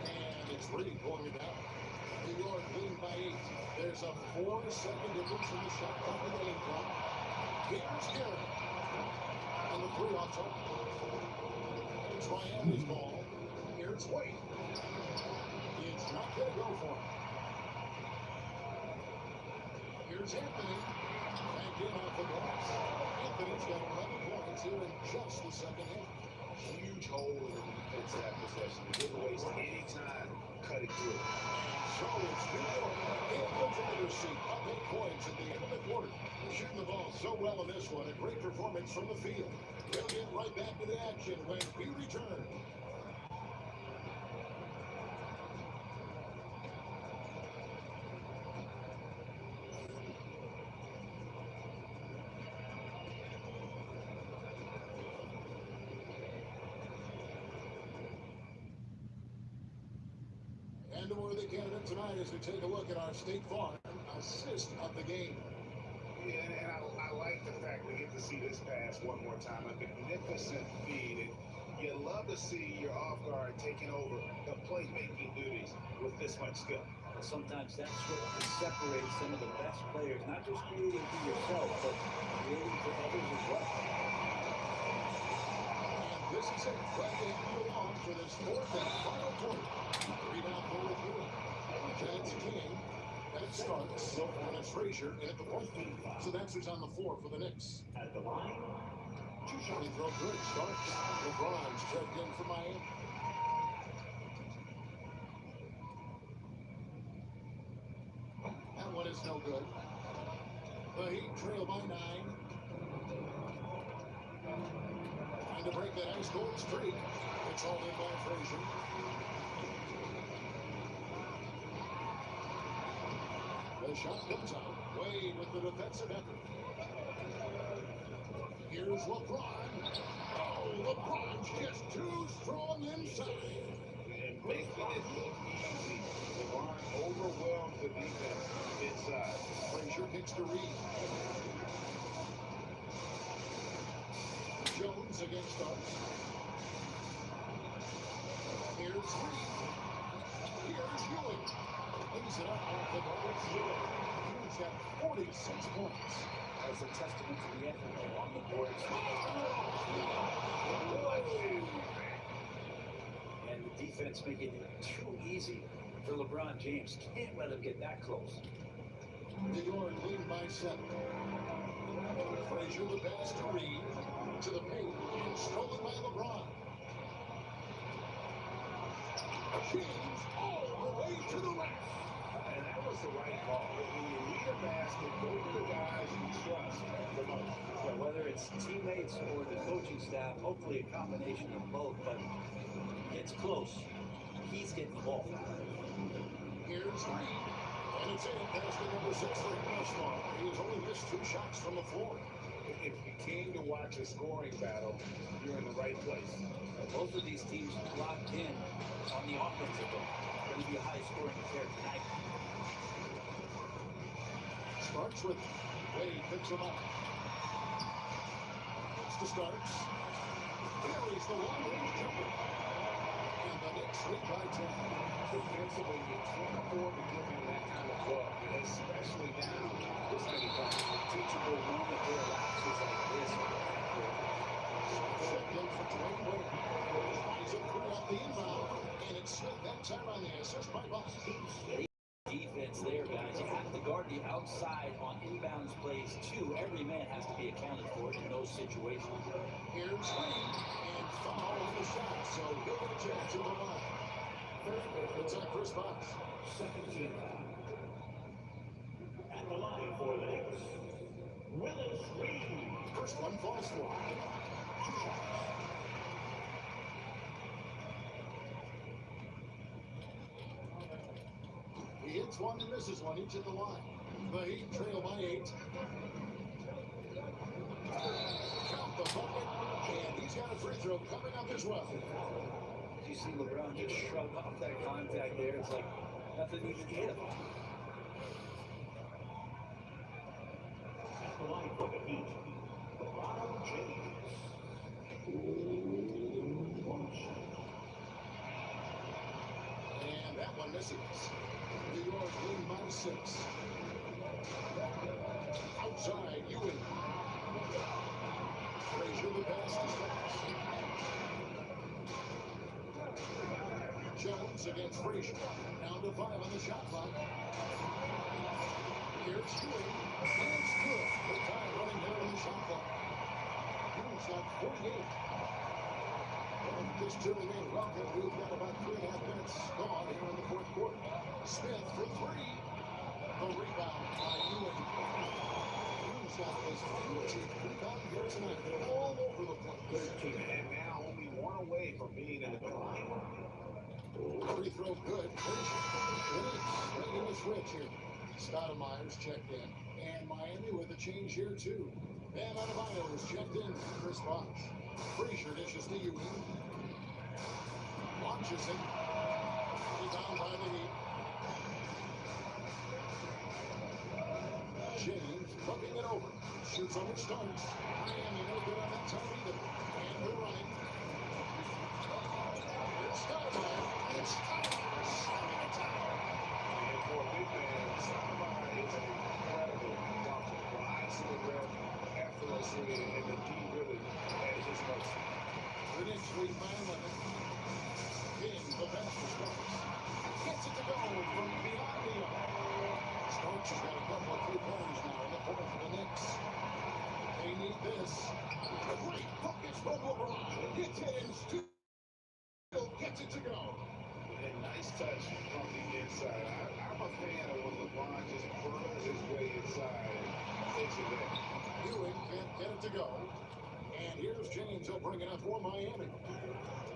And it's Reed pulling it down. New York leading by 8. There's a 4-second difference in the shot clock in the game clock. Here's Garrett. And the three on top. It's Miami's ball. Here's Wade. It's not going to go for him. Here's Anthony. Back in off the glass. Anthony's got 11 points here in just the second half. Huge hole in the defense of that possession. Didn't waste any time cutting through. So it's New York in the driver's seat, up 8 points at the end of the quarter. Shooting the ball so well in this one, a great performance from the field. We'll get right back to the action when we return. And a worthy candidate tonight as we take a look at our State Farm assist of the game. Yeah, and I like the fact we get to see this pass one more time. A magnificent feed. And you love to see your off guard taking over the playmaking duties with this much skill. Sometimes that's what separates some of the best players, not just creating for yourself, but creating for others as well. And this is it. Right in along for this 4th and final quarter. Rebound for the King. That's King. And it starts. And it's Frazier in at the point. So that's who's on the floor for the Knicks. At the line, Two-shot throw good. Starts. LeBron's checked in for Miami. That one is no good. The Heat trail by 9. Trying to break that ice-cold streak. It's all in by Frazier. The shot comes out. Wade with the defensive effort. Here's LeBron. Oh, LeBron's just too strong inside. And making it look easy. LeBron overwhelmed the defense inside. Frazier kicks to Reed. Jones against us. Here's Reed. Here's Ewing. Lays it up off the ball. Ewing's got 46 points. That's a testament to the effort on the boards. And the defense making it too easy for LeBron James. Can't let him get that close. New York leading by 7. Frazier the pass to Reed. To the paint. And stolen by LeBron. James all the way to the rack. And that was the right call. When you need a basket, go to the guys you trust the most. Yeah, whether it's teammates or the coaching staff, hopefully a combination of both, but it's close. He's getting the ball. Here's Reed. And it's in past the number 6 for Osmar. He has only missed 2 shots from the floor. If you came to watch a scoring battle, you're in the right place. Both of these teams locked in on the offensive end. Going to be a high-scoring affair tonight. Starks with Wade picks him up. It's to Starks. Carries the long-range jumper. And the Knicks lead by 10. Defensively, you can't afford to give him that kind of look, especially down this many points. Teachable moment where lapses like this. Check in for Dwayne Wade. He's a 3 off the inbound. And it's Smith that time on the assist by Boston. Defense there, guys. You have to guard the outside on inbounds plays too. Every man has to be accounted for in those situations. Here's Green, and foul on the shot, so he'll get a chance to the line. It's on Chris Bosh. Second team foul. At the line for the Knicks, Willis Reed. First one falls for him. He hits one and misses one each at the line. The Heat trail by 8. Count the bucket, and he's got a free throw coming up as well. You see LeBron just shrug off that contact there. It's like nothing even hit him. At the line for the Heat, LeBron James. And that one misses. New York lead by 6. Outside, Ewing. Frazier the pass to Starks. Jones against Frazier. Down to 5 on the shot clock. Here's Ewing. And it's good. The time running down on the shot clock. Ewing's got 48. And just tuning in, welcome. We've got about 3.5 minutes gone here in the fourth quarter. Smith for 3. The rebound by Ewing. Ewing's got his 14th rebound here tonight. They're all over the place. 13, and now only one away from being in the line. Free throw good. It is making the switch here. Stoudemire's checked in. And Miami with a change here too. Bam Adebayo is checked in for Chris Bosh. Frazier dishes to Ewing. Launches it. Rebound by the Heat. James bumping it over. Shoots over Starks. Miami no good on that time either. And we're running. It's Stoudemire. And Stoudemire slamming it down. And for a big man, Stoudemire is an incredible dunker. Glides to the rim effortlessly, and the D really at his mercy. The Knicks lead by 11. King, the pass to Starks. Gets it to go from beyond the arc. Starks has got a couple of 3-pointers now in the fourth for the Knicks. They need this. A great focus from LeBron. Gets it and still gets it to go. And nice touch from the inside. I'm a fan of when LeBron just burns his way inside and takes it in. Ewing can't get it to go. And here's James. He'll bring it up for Miami.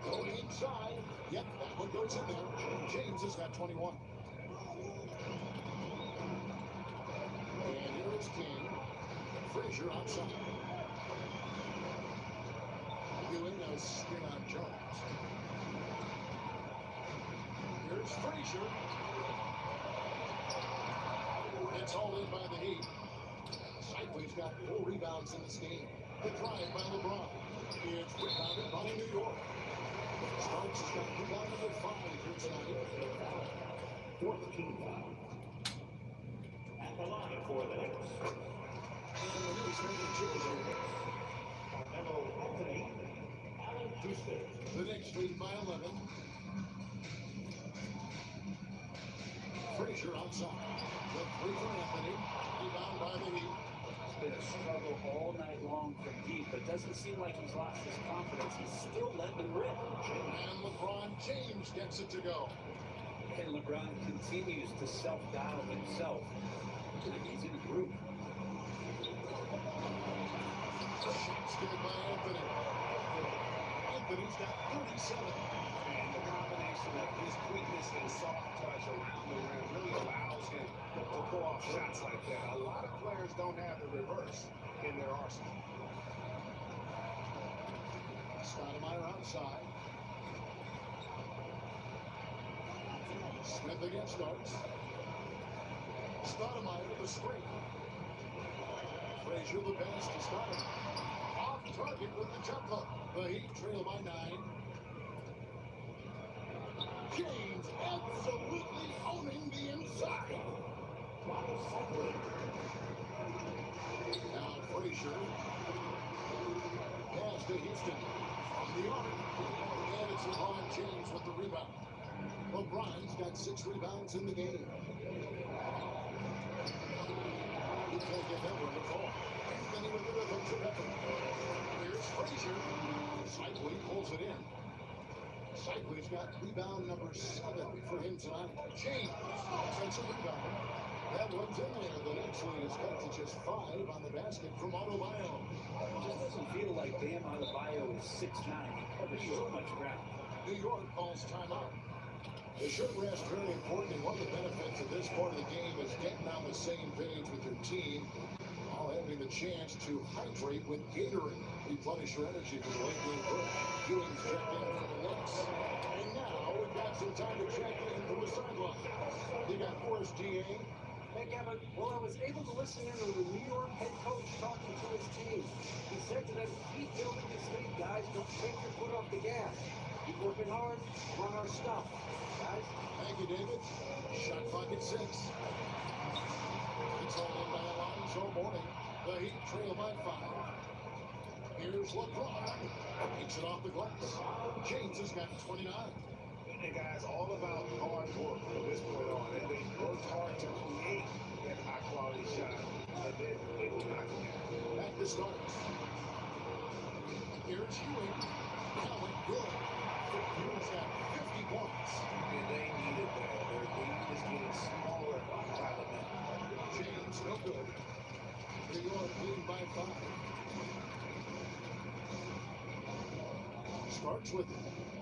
Going inside. Yep, that one goes in there. James has got 21. And here is King. Frazier outside. Ewing knows spin on Jones. Here's Frazier. It's all in by the Heat. Sideways got 4 rebounds in this game. The drive by LeBron. It's rebounded by New York. Starks has got rebound number 5 here tonight. Fourth team foul. At the line for the Knicks, And the Knicks make a change here. Carmelo Anthony, Alan Houston. The Knicks lead by 11. Frazier outside. The 3 for Anthony. Rebound by the Heat. It's been a struggle all night long from deep, but doesn't seem like he's lost his confidence. He's still letting them rip. And LeBron James gets it to go. And LeBron continues to self-dial himself. He's in a group. Shot's good by Anthony. Anthony's got 37. And the combination of his quickness and soft touch around the rim really allows him to pull off shots like that. A lot of players don't have the reverse in their arsenal. Stoudemire outside. Smith against Starks. Stoudemire the screen. Frazier the pass to Stoudemire. Off target with the jump hook. The Heat trail by 9. James absolutely owning the inside. Now Frazier. Pass to Houston. From the arc. And it's LeBron James with the rebound. LeBron's got 6 rebounds in the game. can't get that one to fall. Anthony with the rhythm to Beckham. Here's Frazier. Cycling pulls it in. Cycling's got rebound number 7 for him tonight. James, offensive rebound. That one's in there. The next lead is cut to just 5 on the basket from Adebayo. It just doesn't feel like Bam Adebayo is 6'9". He covers so much ground. New York calls timeout. The short rest very important, and one of the benefits of this part of the game is getting on the same page with your team, while having the chance to hydrate with Gatorade. Replenish your energy for the late game push. Ewing's checked in for the Knicks. And now we've got some time to check in from the sideline. You got Forrest DA. Hey, Kevin, well, I was able to listen in on the New York head coach talking to his team. He said to them, keep building this lead, guys. Don't take your foot off the gas. Keep working hard, run our stuff, guys. Thank you, David. Shot clock at 6. It's all in by Alonzo Mourning. The Heat trail by 5. Here's LeBron. Takes it off the glass. James has got 29. And guys, all about hard work from this point on. And they worked hard to create that high quality shot. And then they will knock it down. Back to start. Here's Ewing. Now it good. Ewing's got 50 points. And they needed that. Their lead is getting smaller by the minute. James, no good. New York leading by 5. Starts with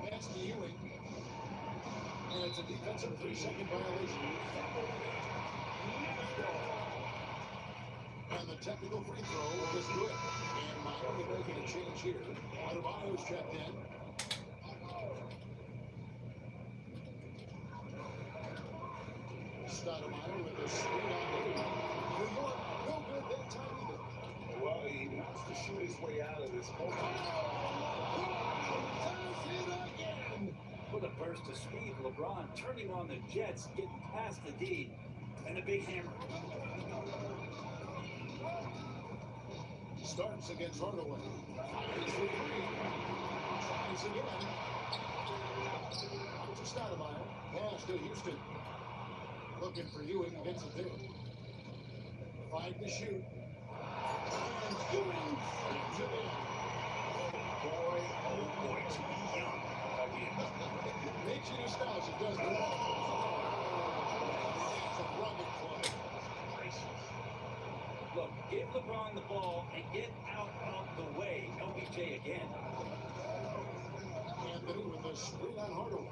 pass to Ewing. And it's a defensive 3-second violation. And the technical free throw is good. And Miami making a change here. Adebayo's checked in. Stoudemire with the screen on New York, no good that time either. Well, he wants to shoot his way out of this moment. Does it again. With a burst of speed, LeBron turning on the Jets, getting past the D, and a big hammer. Starts against Hardaway. Fires for 3. Tries again. To Stoudemire. Pass to Houston. Looking for Ewing. Gets it there. 5 to shoot. And Ewing brings it in. Boy, oh boy, to be young again. Makes you nostalgic, doesn't it? It's a rugged play. Look, give LeBron the ball and get out of the way. LBJ again. Anthony with the screen on Hardaway.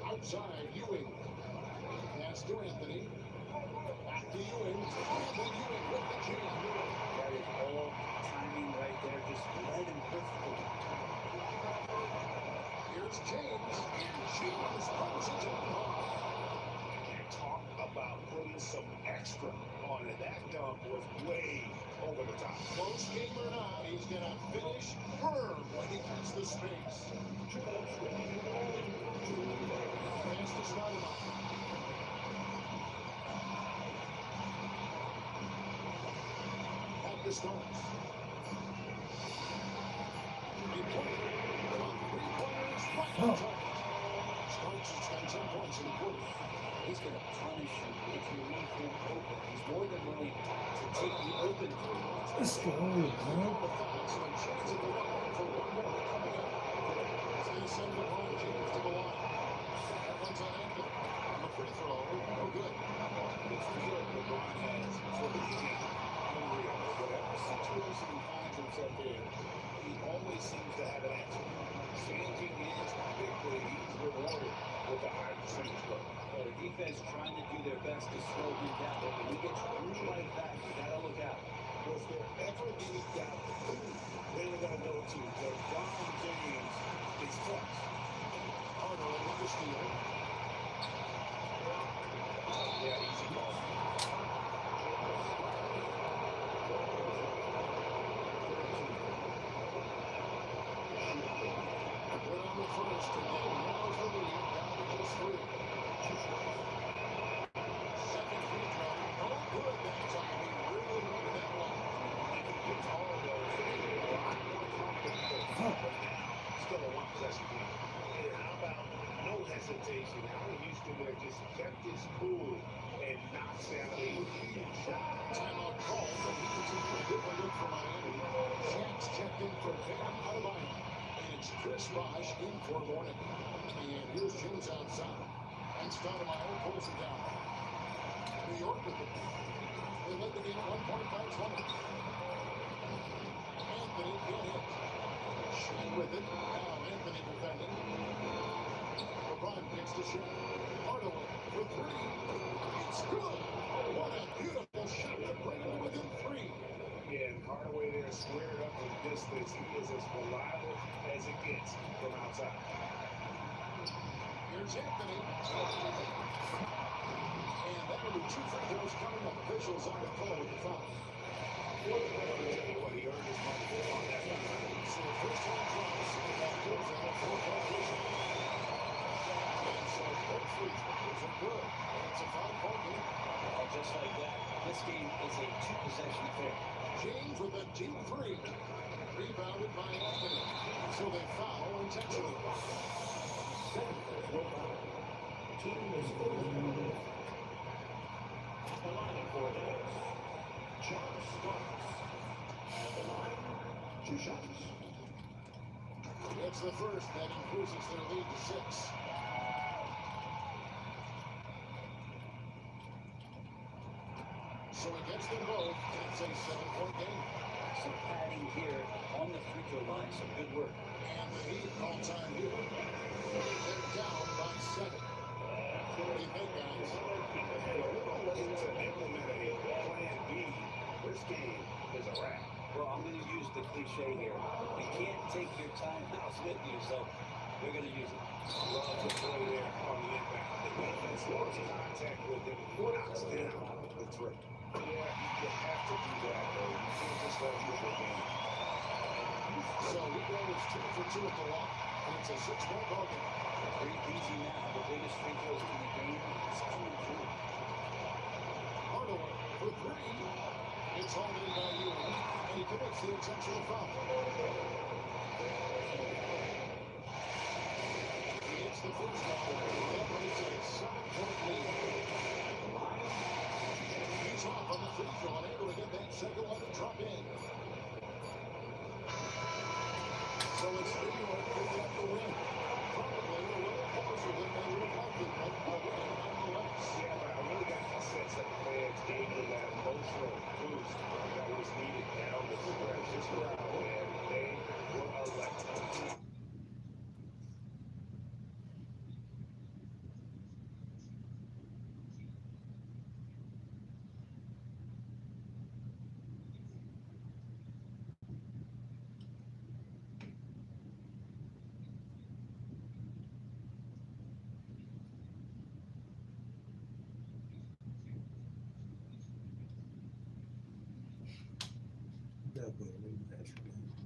Outside, Ewing. Pass to Anthony. Back to Ewing. And then Ewing with the jam. That is all timing right there. Just let him perfectly. Here's James. And James punches it home. And talk about putting some extra on it. That dunk was way over the top. Close game or not, he's going to finish firm when he gets the space. Pass to Stoudemire. At the starts. A point from 3 pointers right on target. Starts has got 10 points in the quarter. He's going to punish you if you leave him open. He's more than willing to take the open three. Let's go, man. The fouls and chance at the line for one more coming up. It's going to send LeBron James to the line. That one's on Anthony. The free throw, no good. The free throw LeBron has for the game, unreal. Whatever situation he finds himself in, he always seems to have an answer. Changing is quickly, he's rewarded with a high percentage rate. Well, the defense trying to do their best to slow him down. But when he gets through like that, you got to look out. Was there ever any doubt who they were going to go to? LeBron James is clutch. Hardaway with the steal. Yeah, easy ball. Good on the first, and then narrows the lead down to just 3. Second free throw, no good that time. He really needed that one. If he gets all of those, he'll be a lot more confident. But now, still a one-possession game. And how about no hesitation? How Houston would have just kept his cool New York with it. They led the game at 1 point by 20. Anthony can't hit. Shea with it. Now Anthony defending. LeBron picks to Shea. Hardaway for three. It's good. What a beautiful shot to bring him within three. Yeah, and Hardaway there squared up from distance. He is as reliable as it gets from outside. Here's Anthony. And that will be 2 free throws coming up. Officials on the call with the foul. I'll tell you what, he earned his money on that time. So the first one drops. That gives them a 4-point lead. And so both free throws are good. And it's a 5-point game. Well, just like that, this game is a 2-possession affair. James with a deep three. Rebounded by Anthony. So they foul intentionally. Team is over. The line for the Knicks. John Starks. At the line, 2 shots. It's the first that increases their lead to 6. So he gets them both, and it's a 7-point game. Some padding here on the free throw line, some good work. And the Heat all-time leader. They're down by 7. What do you think, guys? A little late to implement a plan B. This game is a wrap. Well, I'm going to use the cliche here. You can't take your time out with you, so we're going to use it. Love the play there on the impact. The defense lost contact with him. Knocks down the three. Yeah, you have to do that, though. You can't just let him get the game. So he goes 2 for 2 at the line, and it's a 6-point ball game. Breathe easy now. The biggest free throws in the game is coming through. Hardaway for 3. It's hauled in by Ewing, and he commits the intentional foul. He gets the first foul. That makes it a 7-point lead. He's off on the free throw and able to get that second one to drop in. So it's New York picking up the win. Probably a little closer than they would have liked it, but a win nonetheless. Yeah, but I really got the sense that the fans gave them that emotional boost that was needed down the stretch. This crowd, man, they were electric. Definitely rematch, man.